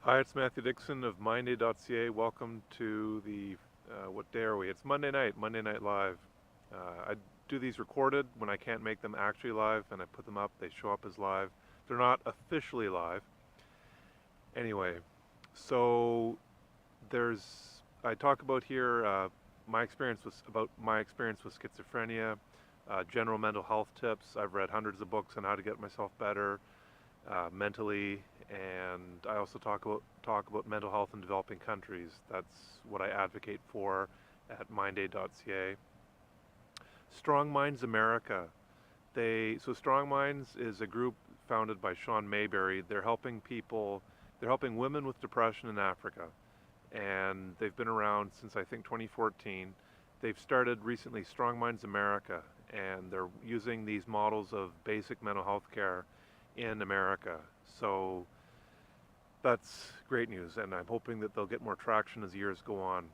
Hi, it's Matthew Dickson of minday.ca. Welcome to the, what day are we? It's Monday night live. I do these recorded when I can't make them actually live, and I put them up. They show up as live. They're not officially live. Anyway, so I talk about here my experience with schizophrenia, general mental health tips. I've read hundreds of books on how to get myself better mentally, and I also talk about mental health in developing countries. That's what I advocate for at minday.ca. Strong Minds America. Strong Minds is a group founded by Sean Mayberry. They're helping women with depression in Africa, and they've been around since I think 2014. They've started recently Strong Minds America, and they're using these models of basic mental health care in America. So that's great news, and I'm hoping that they'll get more traction as years go on.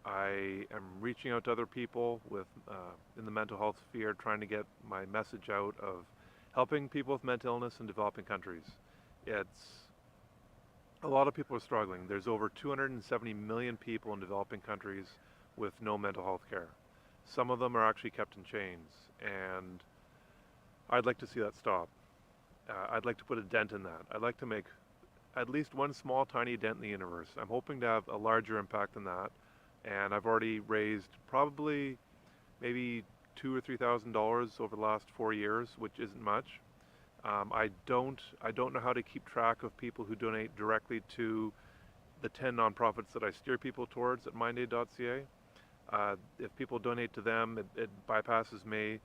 I am reaching out to other people in the mental health sphere, trying to get my message out of helping people with mental illness in developing countries. It's a lot of people are struggling. There's over 270 million people in developing countries with no mental health care. Some of them are actually kept in chains, and I'd like to see that stop. I'd like to put a dent in that. I'd like to make at least one small, tiny dent in the universe. I'm hoping to have a larger impact than that, and I've already raised probably maybe $2,000 or $3,000 over the last 4 years, which isn't much. I don't know how to keep track of people who donate directly to the 10 nonprofits that I steer people towards at minday.ca. If people donate to them, it bypasses me.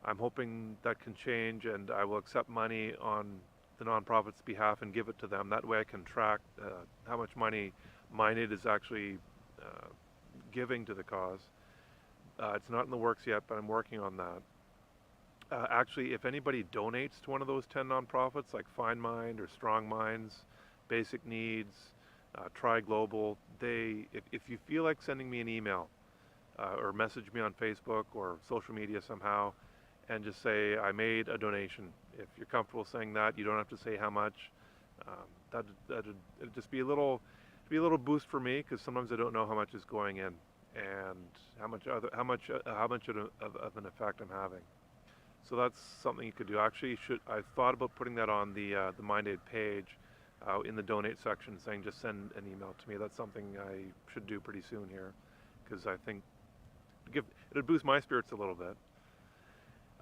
I'm hoping that can change, and I will accept money on the nonprofit's behalf and give it to them. That way I can track how much money Minded is actually uh, giving to the cause. It's not in the works yet, but I'm working on that. Actually, if anybody donates to one of those 10 nonprofits, like Find Mind or Strong Minds, Basic Needs, Try Global, if you feel like sending me an email or message me on Facebook or social media somehow, and just say I made a donation. If you're comfortable saying that, you don't have to say how much. It'd just be a little boost for me, because sometimes I don't know how much is going in and how much of an effect I'm having. So that's something you could do. Actually, I thought about putting that on the MindAid page in the donate section, saying just send an email to me. That's something I should do pretty soon here, because I think it'd boost my spirits a little bit.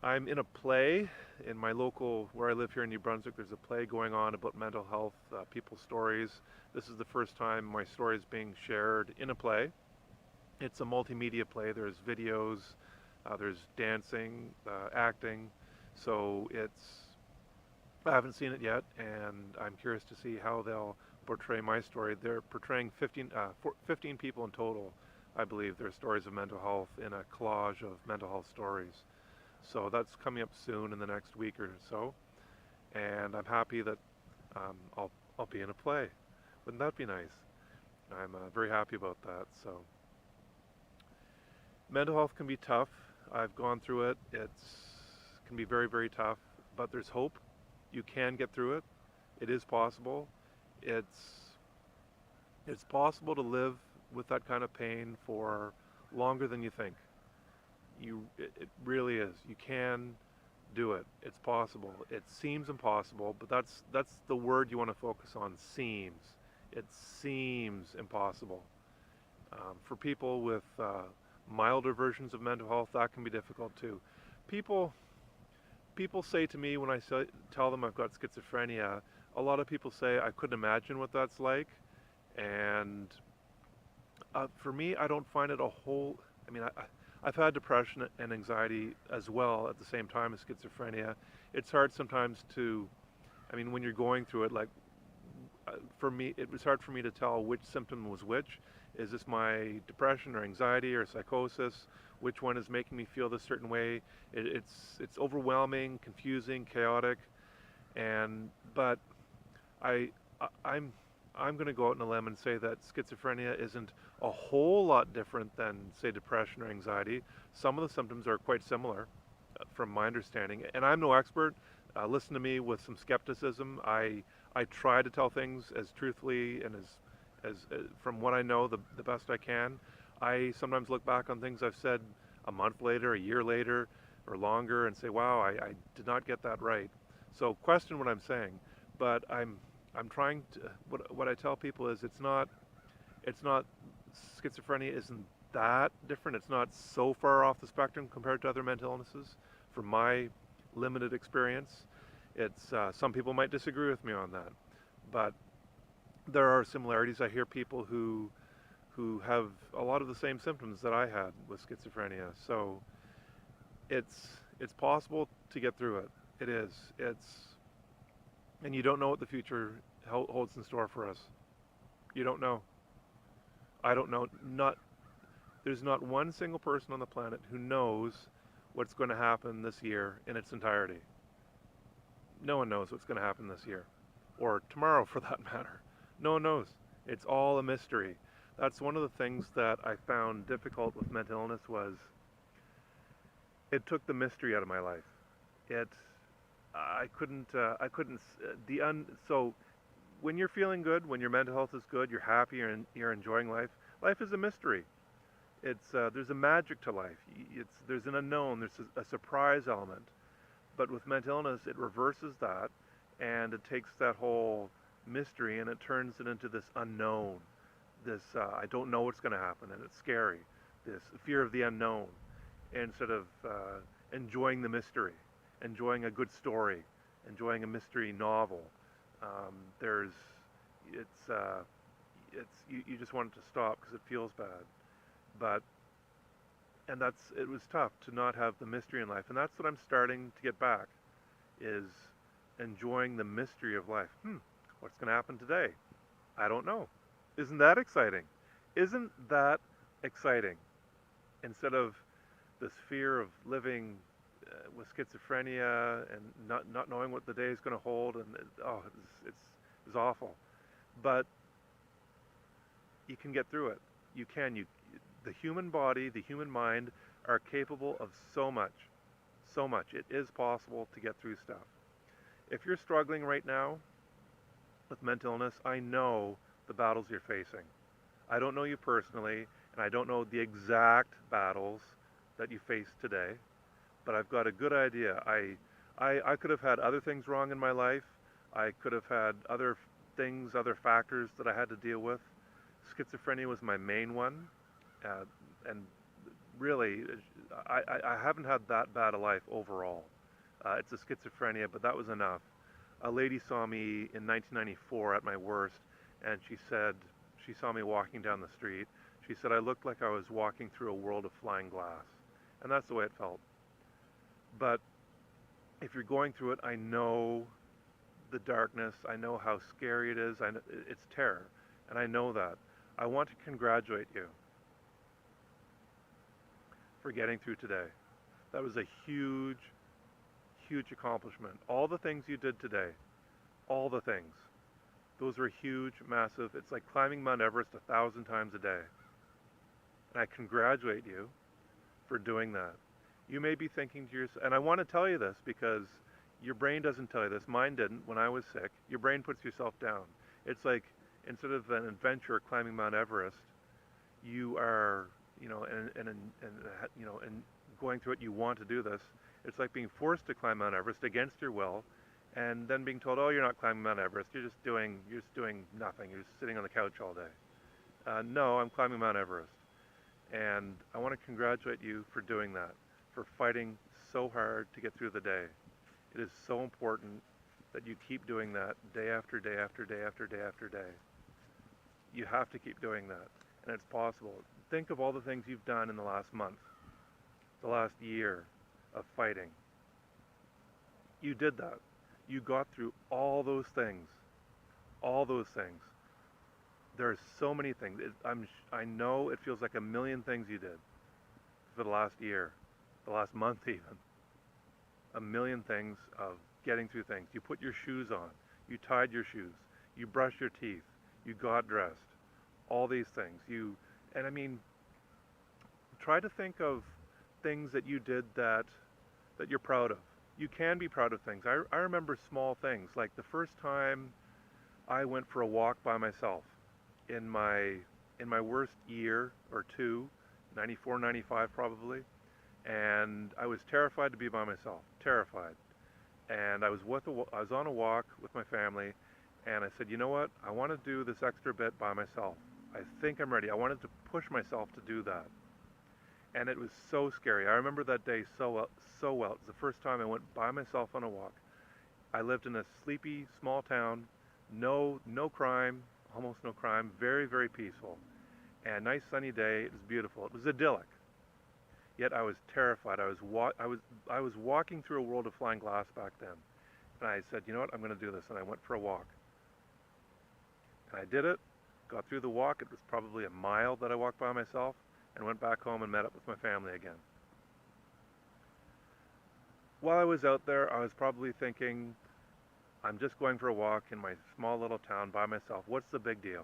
I'm in a play in my local, where I live here in New Brunswick. There's a play going on about mental health, people's stories. This is the first time my story is being shared in a play. It's a multimedia play. There's videos, there's dancing, acting. So I haven't seen it yet, and I'm curious to see how they'll portray my story. They're portraying 15 people in total, I believe, their stories of mental health in a collage of mental health stories. So that's coming up soon in the next week or so, and I'm happy that I'll be in a play. Wouldn't that be nice? I'm very happy about that. So mental health can be tough. I've gone through it. Can be very, very tough, but there's hope. You can get through it. It is possible. It's it's possible to live with that kind of pain for longer than you think. It really is. You can do it. It's possible. It seems impossible, but that's the word you want to focus on. Seems. It seems impossible. For people with milder versions of mental health, that can be difficult too. People people say to me when tell them I've got schizophrenia, a lot of people say I couldn't imagine what that's like, and for me, I don't find it a whole. I mean, I've had depression and anxiety as well at the same time as schizophrenia. It's hard sometimes to, I mean, when you're going through it, like for me, it was hard for me to tell which symptom was which. Is this my depression or anxiety or psychosis? Which one is making me feel this certain way? It's overwhelming, confusing, chaotic, and but I, I'm going to go out on a limb and say that schizophrenia isn't a whole lot different than, say, depression or anxiety. Some of the symptoms are quite similar, from my understanding. And I'm no expert. Listen to me with some skepticism. I I try to tell things as truthfully and as from what I know the best I can. I sometimes look back on things I've said a month later, a year later, or longer, and say, "Wow, I did not get that right." So question what I'm saying, but I'm trying to. What I tell people is it's not schizophrenia isn't that different. It's not so far off the spectrum compared to other mental illnesses. From my limited experience, it's some people might disagree with me on that, but there are similarities. I hear people who have a lot of the same symptoms that I had with schizophrenia. So it's possible to get through it. It is. And you don't know what the future holds in store for us. You don't know. I don't know. There's not one single person on the planet who knows what's going to happen this year in its entirety. No one knows what's going to happen this year, or tomorrow for that matter. No one knows. It's all a mystery. That's one of the things that I found difficult with mental illness was it took the mystery out of my life. It, so when you're feeling good, when your mental health is good, you're happy, you're enjoying life. Life is a mystery. There's a magic to life. There's an unknown. There's a surprise element. But with mental illness, it reverses that, and it takes that whole mystery and it turns it into this unknown. This I don't know what's going to happen, and it's scary. This fear of the unknown, instead of enjoying the mystery, enjoying a good story, enjoying a mystery novel. There's, you just want it to stop because it feels bad. But it was tough to not have the mystery in life, and that's what I'm starting to get back, is enjoying the mystery of life. What's going to happen today? I don't know. Isn't that exciting? Isn't that exciting? Instead of this fear of living with schizophrenia and not knowing what the day is going to hold, and it's awful. But you can get through it. You can. The human body, the human mind are capable of so much. So much. It is possible to get through stuff. If you're struggling right now with mental illness, I know the battles you're facing. I don't know you personally, and I don't know the exact battles that you face today, but I've got a good idea. I could have had other things wrong in my life. I could have had other things, other factors that I had to deal with. Schizophrenia was my main one, and really, I haven't had that bad a life overall. It's a schizophrenia, but that was enough. A lady saw me in 1994 at my worst, and she saw me walking down the street. She said I looked like I was walking through a world of flying glass. And that's the way it felt. But if you're going through it, I know the darkness. I know how scary it is. It's terror. And I know that. I want to congratulate you for getting through today. That was a huge, huge accomplishment. All the things you did today, all the things, those were huge, massive. It's like climbing Mount Everest 1,000 times a day. And I congratulate you for doing that. You may be thinking to yourself, and I want to tell you this because your brain doesn't tell you this. Mine didn't when I was sick. Your brain puts yourself down. It's like instead of an adventure climbing Mount Everest, you are, and going through it, you want to do this. It's like being forced to climb Mount Everest against your will, and then being told, "Oh, you're not climbing Mount Everest. You're just doing nothing. You're just sitting on the couch all day." No, I'm climbing Mount Everest. And I want to congratulate you for doing that, for fighting so hard to get through the day. It is so important that you keep doing that day after day after day after day after day. You have to keep doing that, and it's possible. Think of all the things you've done in the last month, the last year of fighting. You did that. You got through all those things. All those things. There are so many things. I know it feels like a million things you did for the last year, the last month even. A million things of getting through things. You put your shoes on. You tied your shoes. You brushed your teeth. You got dressed. All these things. Try to think of things that you did that you're proud of. You can be proud of things. I remember small things, like the first time I went for a walk by myself in my worst year or two, 94, 95 probably, and I was terrified to be by myself, terrified. And I was on a walk with my family, and I said, you know what? I want to do this extra bit by myself. I think I'm ready. I wanted to push myself to do that. And it was so scary. I remember that day so well, so well. It was the first time I went by myself on a walk. I lived in a sleepy small town, no crime, almost no crime, very, very peaceful. And nice sunny day. It was beautiful. It was idyllic. Yet I was terrified. I was walking through a world of flying glass back then. And I said, you know what? I'm going to do this. And I went for a walk. And I did it. Got through the walk. It was probably a mile that I walked by myself, and went back home and met up with my family again. While I was out there, I was probably thinking, I'm just going for a walk in my small little town by myself. What's the big deal?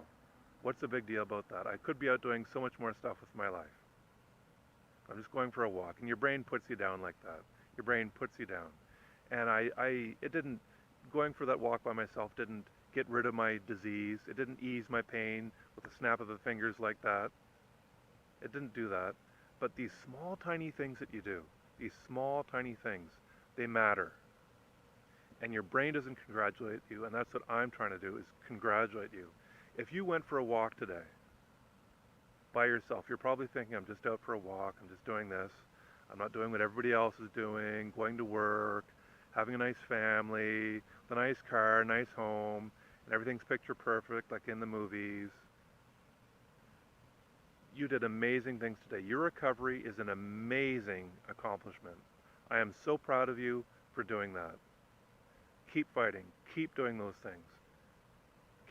What's the big deal about that? I could be out doing so much more stuff with my life. I'm just going for a walk. And your brain puts you down like that. Your brain puts you down. And it didn't, going for that walk by myself didn't get rid of my disease. It didn't ease my pain with a snap of the fingers like that. It didn't do that. But these small, tiny things that you do, these small, tiny things, they matter. And your brain doesn't congratulate you, and that's what I'm trying to do, is congratulate you. If you went for a walk today, by yourself, you're probably thinking, I'm just out for a walk, I'm just doing this. I'm not doing what everybody else is doing, going to work, having a nice family, with a nice car, nice home, and everything's picture perfect like in the movies. You did amazing things today. Your recovery is an amazing accomplishment. I am so proud of you for doing that. Keep fighting. Keep doing those things.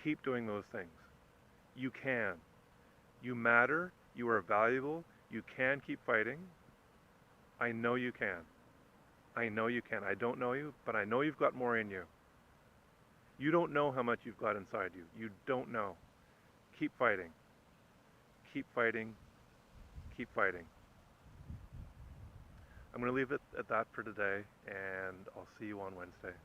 Keep doing those things. You can. You matter. You are valuable. You can keep fighting. I know you can. I know you can. I don't know you, but I know you've got more in you. You don't know how much you've got inside you. You don't know. Keep fighting. Keep fighting. Keep fighting. I'm going to leave it at that for today, and I'll see you on Wednesday.